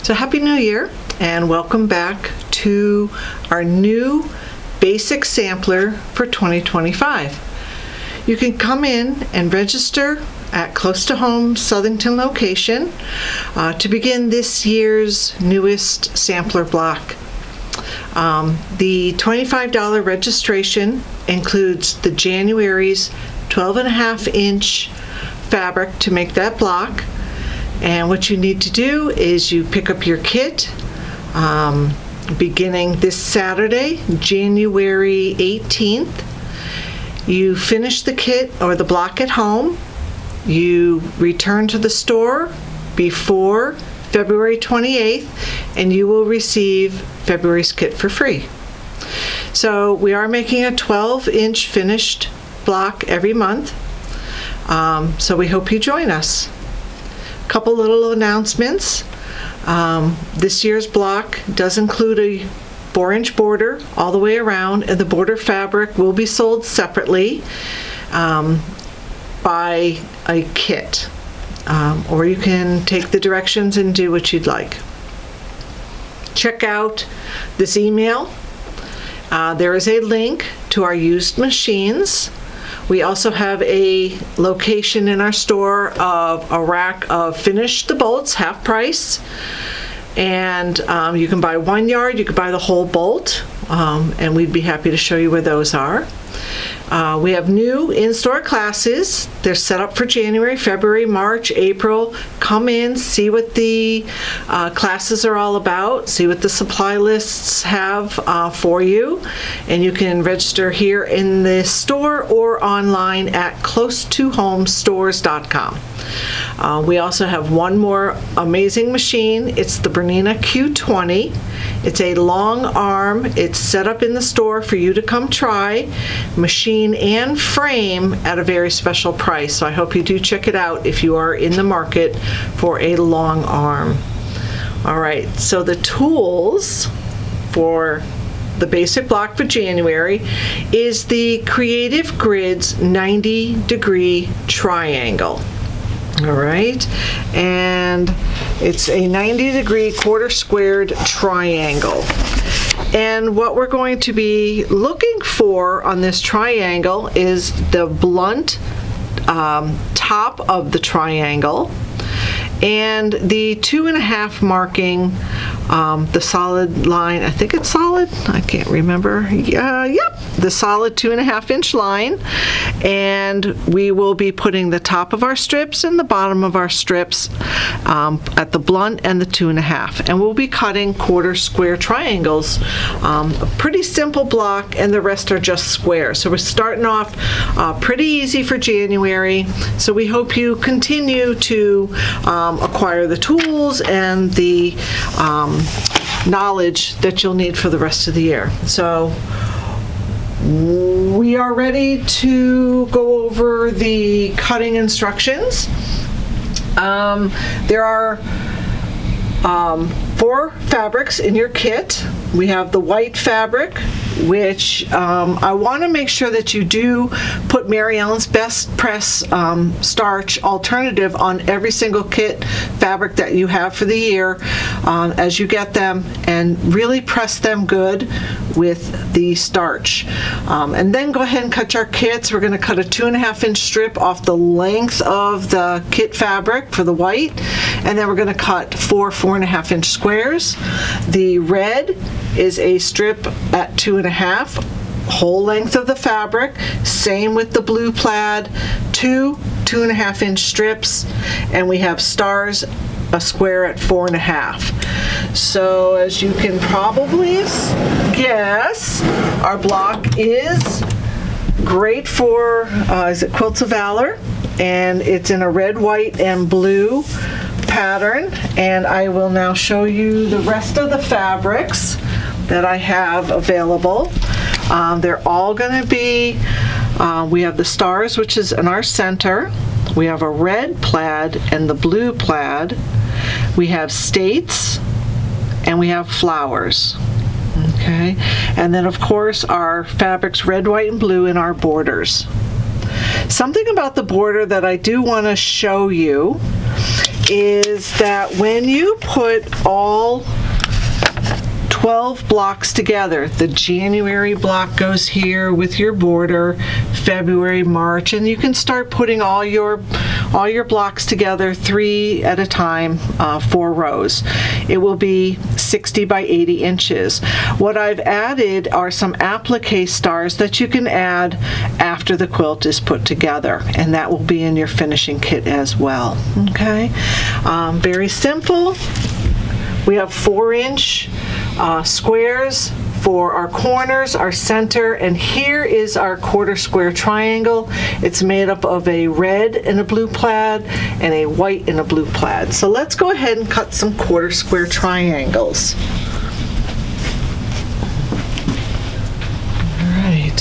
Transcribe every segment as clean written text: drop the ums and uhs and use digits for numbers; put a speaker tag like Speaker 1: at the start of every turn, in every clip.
Speaker 1: So Happy New Year and welcome back to our new basic sampler for 2025. You can come in and register at close to home Southington location to begin this year's newest sampler block. The $25 registration includes the January's 12.5-inch fabric to make that block. And what you need to do is you pick up your kit beginning this Saturday, January 18th. You finish the kit or the block at home. You return to the store before February 28th, and you will receive February's kit for free. So we are making a 12-inch finished block every month. So we hope you join us. A couple little announcements. This year's block does include a 4-inch border all the way around, and the border fabric will be sold separately by a kit. Or you can take the directions and do what you'd like. Check out this email. There is a link to our used machines. We also have a location in our store of a rack of finish the bolts, half price. And you can buy 1 yard, you can buy the whole bolt, and we'd be happy to show you where those are. We have new in-store classes. They're set up for January, February, March, April. Come in, see what the classes are all about, see what the supply lists have for you, and you can register here in the store or online at close2homestores.com. We also have one more amazing machine. It's the Bernina Q20. It's a long arm. It's set up in the store for you to come try, machine and frame at a very special price. So I hope you do check it out if you are in the market for a long arm. All right, so the tools for the basic block for January is the Creative Grids 90-degree triangle. All right, and it's a 90-degree quarter squared triangle. And what we're going to be looking for on this triangle is the blunt top of the triangle and the 2.5 marking the solid line. I think it's solid. I can't remember. Yep, the solid 2.5-inch line. And we will be putting the top of our strips and the bottom of our strips at the blunt and the 2.5. And we'll be cutting quarter square triangles. A pretty simple block, and the rest are just square. So we're starting off pretty easy for January. So we hope you continue to acquire the tools and the knowledge that you'll need for the rest of the year. So we are ready to go over the cutting instructions. There are 4 fabrics in your kit. We have the white fabric, which I want to make sure that you do put Mary Ellen's Best Press starch alternative on every single kit fabric that you have for the year as you get them, and really press them good with the starch. And then go ahead and cut our kits. We're going to cut a 2.5-inch strip off the length of the kit fabric for the white, and then we're going to cut 4 4.5-inch squares. The red is a strip at 2.5, whole length of the fabric. Same with the blue plaid, 2 2.5-inch strips, and we have stars, a square at 4.5. So as you can probably guess, our block is great for is it Quilts of Valor, and it's in a red, white, and blue pattern. And I will now show you the rest of the fabrics that I have available. They're all going to be, we have the stars, which is in our center. We have a red plaid and the blue plaid. We have states, and we have flowers. Okay, and then of course our fabrics red, white, and blue in our borders. Something about the border that I do want to show you is that when you put all 12 blocks together, the January block goes here with your border, February, March, and you can start putting all your blocks together 3 at a time, 4 rows. It will be 60 by 80 inches. What I've added are some applique stars that you can add after the quilt is put together, and that will be in your finishing kit as well. Okay, very simple. We have 4-inch squares for our corners, our center, and here is our quarter square triangle. It's made up of a red and a blue plaid and a white and a blue plaid. So let's go ahead and cut some quarter square triangles. All right.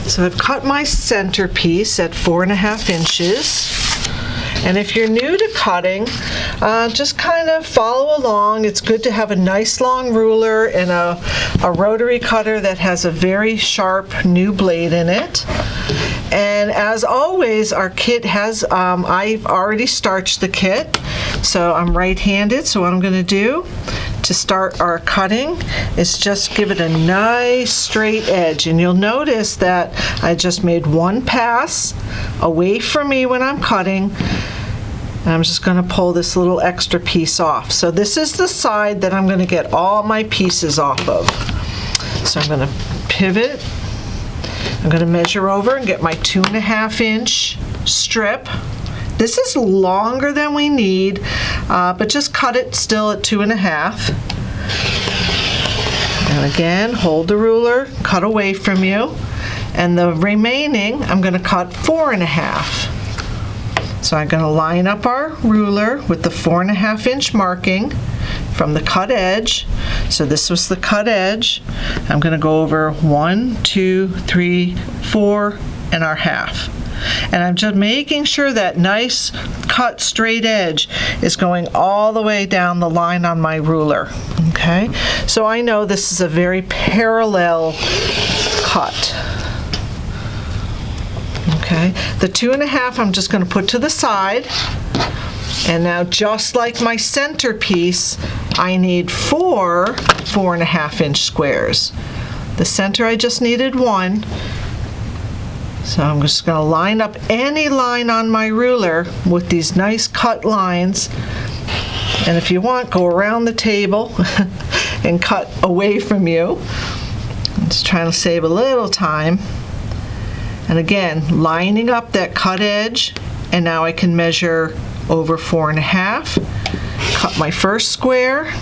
Speaker 1: So I've cut my center piece at 4.5 inches. And if you're new to cutting, just kind of follow along. It's good to have a nice long ruler and a rotary cutter that has a very sharp new blade in it. And as always, our kit has, I've already starched the kit, so I'm right-handed. So what I'm going to do to start our cutting is just give it a nice straight edge. And you'll notice that I just made one pass away from me when I'm cutting. And I'm just going to pull this little extra piece off. So this is the side that I'm going to get all my pieces off of. So I'm going to pivot. I'm going to measure over and get my 2.5 inch strip. This is longer than we need, but just cut it still at 2.5. And again, hold the ruler, cut away from you. And the remaining, I'm going to cut 4.5. So I'm going to line up our ruler with the 4.5 inch marking from the cut edge. So this was the cut edge. I'm going to go over 1, 2, 3, 4, and our half. And I'm just making sure that nice cut straight edge is going all the way down the line on my ruler. Okay, so I know this is a very parallel cut. Okay, the 2.5 I'm just going to put to the side. And now, just like my center piece, I need 4 4.5 inch squares. The center I just needed 1. So I'm just going to line up any line on my ruler with these nice cut lines. And if you want, go around the table and cut away from you. I'm just trying to save a little time. And again, lining up that cut edge, and now I can measure over 4.5. Cut my first square.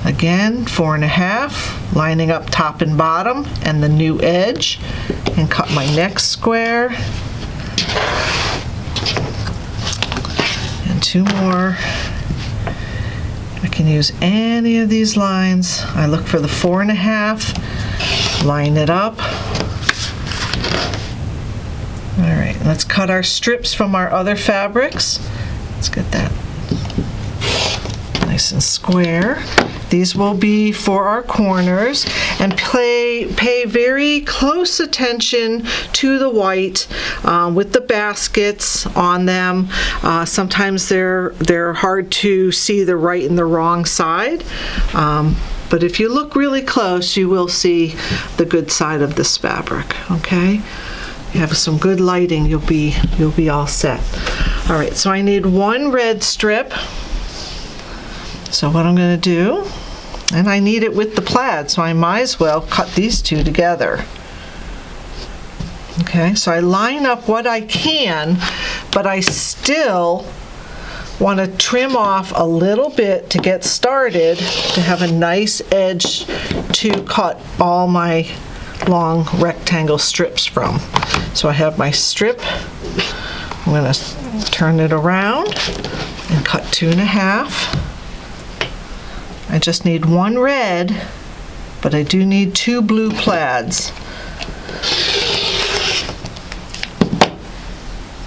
Speaker 1: Again, 4.5, lining up top and bottom and the new edge, and cut my next square. And 2 more. I can use any of these lines. I look for the 4.5, line it up. All right, let's cut our strips from our other fabrics. Let's get that nice and square. These will be for our corners, and pay very close attention to the white with the baskets on them. Sometimes they're hard to see the right and the wrong side, but if you look really close, you will see the good side of this fabric. Okay, you have some good lighting, you'll be all set. All right, so I need 1 red strip. So what I'm going to do, and I need it with the plaid, so I might as well cut these 2 together. Okay, so I line up what I can, but I still want to trim off a little bit to get started to have a nice edge to cut all my long rectangle strips from. So I have my strip. I'm going to turn it around and cut 2.5. I just need 1 red, but I do need 2 blue plaids.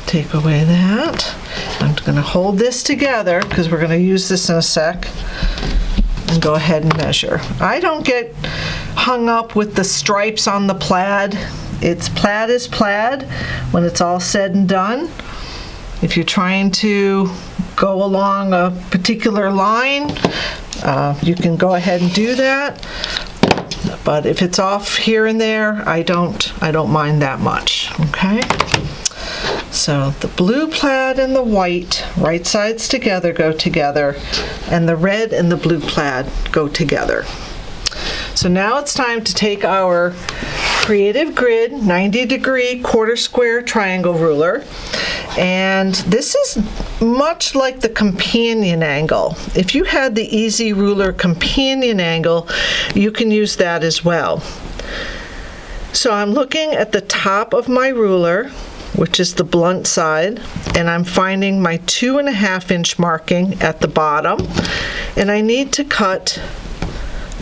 Speaker 1: Take away that. I'm going to hold this together because we're going to use this in a sec, and go ahead and measure. I don't get hung up with the stripes on the plaid. It's plaid is plaid when it's all said and done. If you're trying to go along a particular line, you can go ahead and do that. But if it's off here and there, I don't mind that much, okay? So the blue plaid and the white, right sides together, go together, and the red and the blue plaid go together. So now it's time to take our Creative Grid 90-degree quarter square triangle ruler, and this is much like the companion angle. If you had the Easy Ruler companion angle, you can use that as well. So I'm looking at the top of my ruler, which is the blunt side, and I'm finding my 2.5 inch marking at the bottom, and I need to cut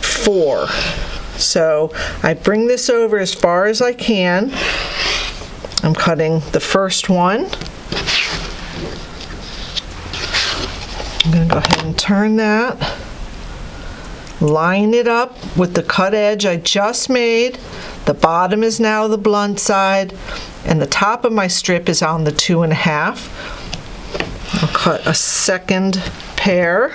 Speaker 1: 4. So I bring this over as far as I can. I'm cutting the first one. I'm going to go ahead and turn that. Line it up with the cut edge I just made. The bottom is now the blunt side, and the top of my strip is on the 2.5. I'll cut a second pair.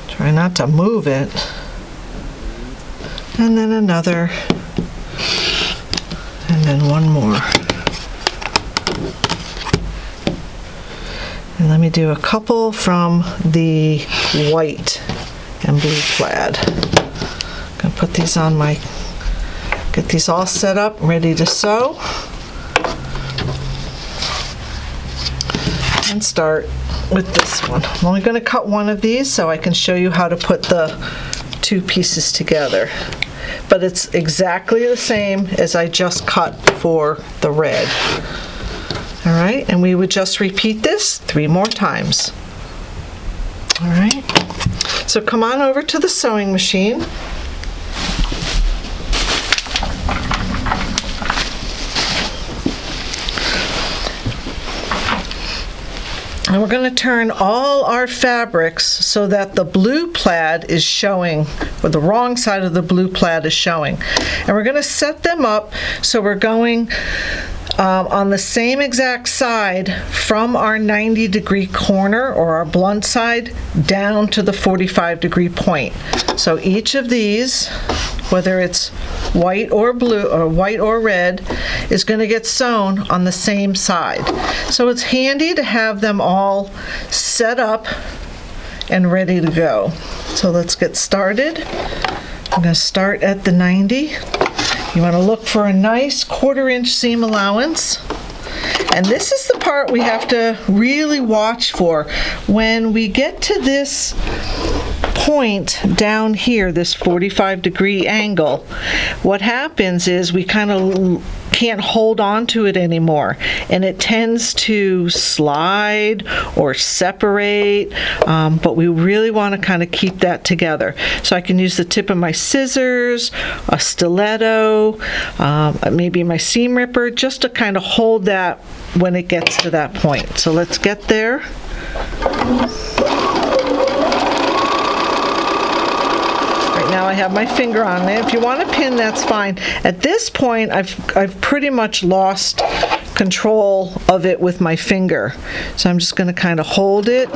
Speaker 1: Try not to move it. And then another. And then one more. And let me do a couple from the white and blue plaid. I'm gonna put these on my, get these all set up, ready to sew. And start with this one. I'm only going to cut one of these so I can show you how to put the 2 pieces together. But it's exactly the same as I just cut for the red. All right, and we would just repeat this 3 more times. All right, so come on over to the sewing machine. And we're going to turn all our fabrics so that the blue plaid is showing, or the wrong side of the blue plaid is showing. And we're going to set them up so we're going on the same exact side from our 90-degree corner, or our blunt side, down to the 45-degree point. So each of these, whether it's white or blue or white or red, is going to get sewn on the same side. So it's handy to have them all set up and ready to go. So let's get started. I'm going to start at the 90. You want to look for a nice 1/4 inch seam allowance. And this is the part we have to really watch for. When we get to this point down here, this 45-degree angle, what happens is we kind of can't hold on to it anymore, and it tends to slide or separate, but we really want to kind of keep that together. So I can use the tip of my scissors, a stiletto, maybe my seam ripper, just to kind of hold that when it gets to that point. So let's get there. Now I have my finger on it. If you want to pin, that's fine. At this point, I've pretty much lost control of it with my finger. So I'm just going to kind of hold it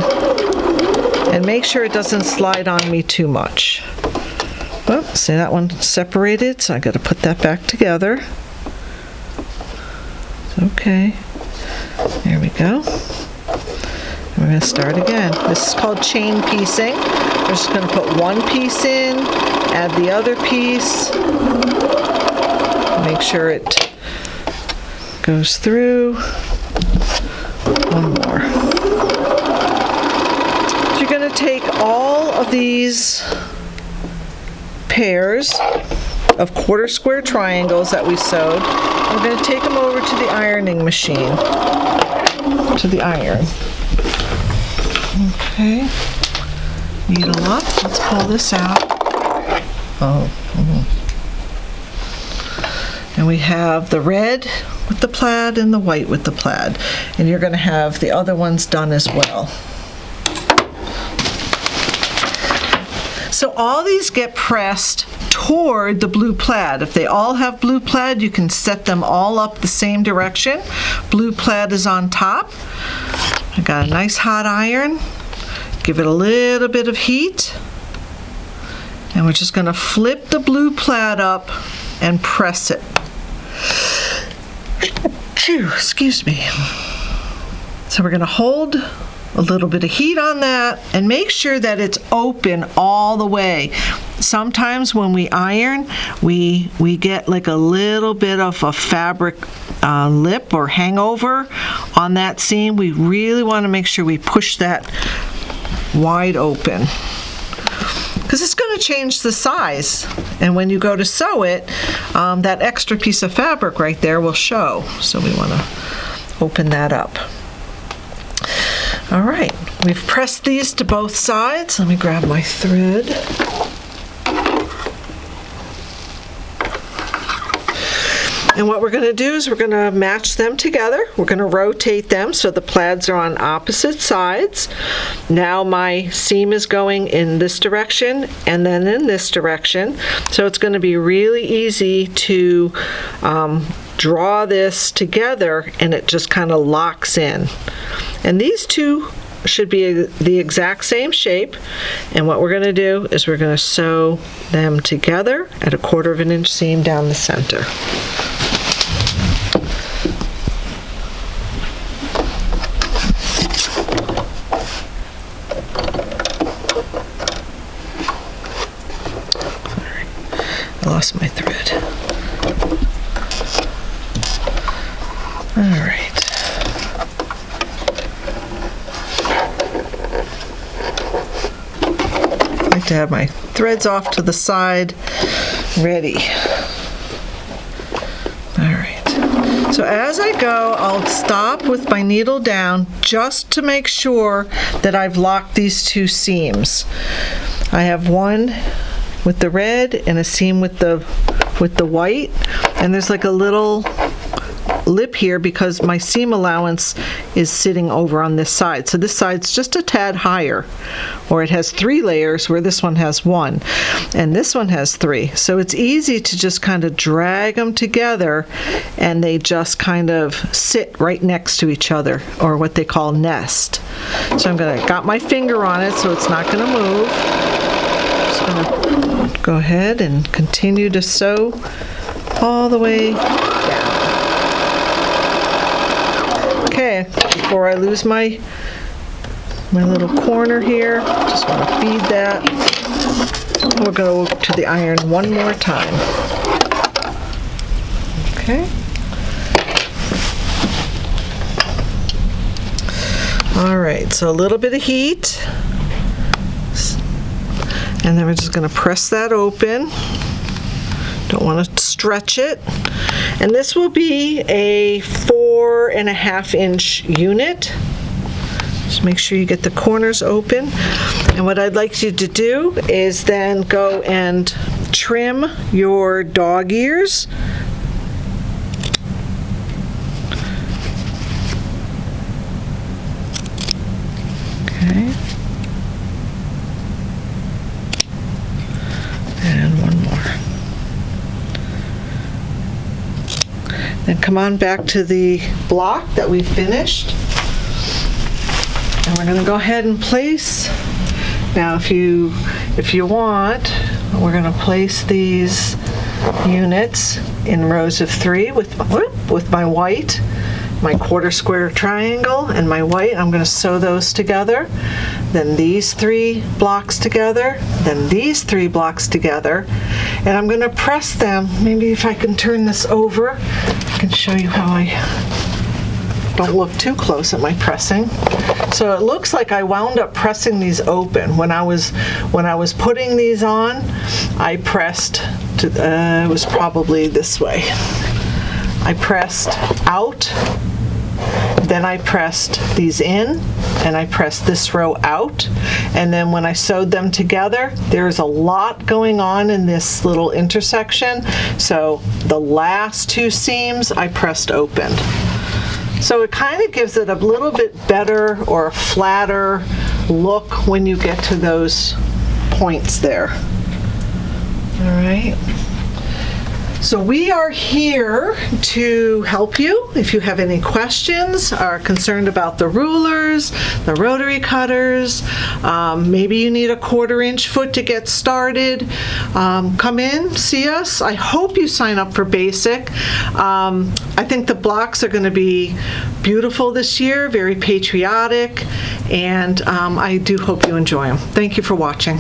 Speaker 1: and make sure it doesn't slide on me too much. Oh, see, that one separated, so I got to put that back together. Okay, there we go. We're going to start again. This is called chain piecing. We're just going to put one piece in, add the other piece, make sure it goes through. One more. So you're going to take all of these pairs of 1/4 square triangles that we sewed. We're going to take them over to the ironing machine, to the iron. Okay, needle up. Let's pull this out. Oh, and we have the red with the plaid and the white with the plaid, and you're going to have the other ones done as well. So all these get pressed toward the blue plaid. If they all have blue plaid, you can set them all up the same direction. Blue plaid is on top. I got a nice hot iron. Give it a little bit of heat. And we're just going to flip the blue plaid up and press it. Phew, excuse me. So we're going to hold a little bit of heat on that and make sure that it's open all the way. Sometimes when we iron, we get like a little bit of a fabric lip or hangover on that seam. We really want to make sure we push that wide open, because it's going to change the size, and when you go to sew it, that extra piece of fabric right there will show. So we want to open that up. All right, we've pressed these to both sides. Let me grab my thread. And what we're going to do is we're going to match them together. We're going to rotate them so the plaids are on opposite sides. Now my seam is going in this direction and then in this direction. So it's going to be really easy to draw this together, and it just kind of locks in. And these two should be the exact same shape, and what we're going to do is we're going to sew them together at a 1/4 inch seam down the center. I lost my thread. All right. I like to have my threads off to the side, ready. All right. So as I go, I'll stop with my needle down just to make sure that I've locked these two seams. I have one with the red and a seam with the white, and there's like a little lip here because my seam allowance is sitting over on this side. So this side's just a tad higher, or it has 3 layers where this one has 1, and this one has 3. So it's easy to just kind of drag them together, and they just kind of sit right next to each other, or what they call nest. So got my finger on it so it's not gonna move. Just gonna go ahead and continue to sew all the way down. Okay, before I lose my little corner here, just want to feed that. We'll go to the iron one more time. Okay. All right, so a little bit of heat. And then we're just going to press that open. Don't want to stretch it. And this will be a 4.5 inch unit. Just make sure you get the corners open. And what I'd like you to do is then go and trim your dog ears. Okay. And one more. Then come on back to the block that we finished. And we're going to go ahead and place. Now if you want, we're going to place these units in rows of 3 with my white, my 1/4 square triangle, and my white. I'm going to sew those together. Then these 3 blocks together, then these 3 blocks together, and I'm going to press them. Maybe if I can turn this over, I can show you how I don't look too close at my pressing. So it looks like I wound up pressing these open. When I was putting these on, I pressed to, it was probably this way. I pressed out, then I pressed these in, and I pressed this row out, and then when I sewed them together, there's a lot going on in this little intersection, so the last 2 seams I pressed open. So it kind of gives it a little bit better or a flatter look when you get to those points there. All right. So we are here to help you if you have any questions, are concerned about the rulers, the rotary cutters, maybe you need a 1/4-inch foot to get started. Come in, see us. I hope you sign up for basic. I think the blocks are going to be beautiful this year, very patriotic, and I do hope you enjoy them. Thank you for watching.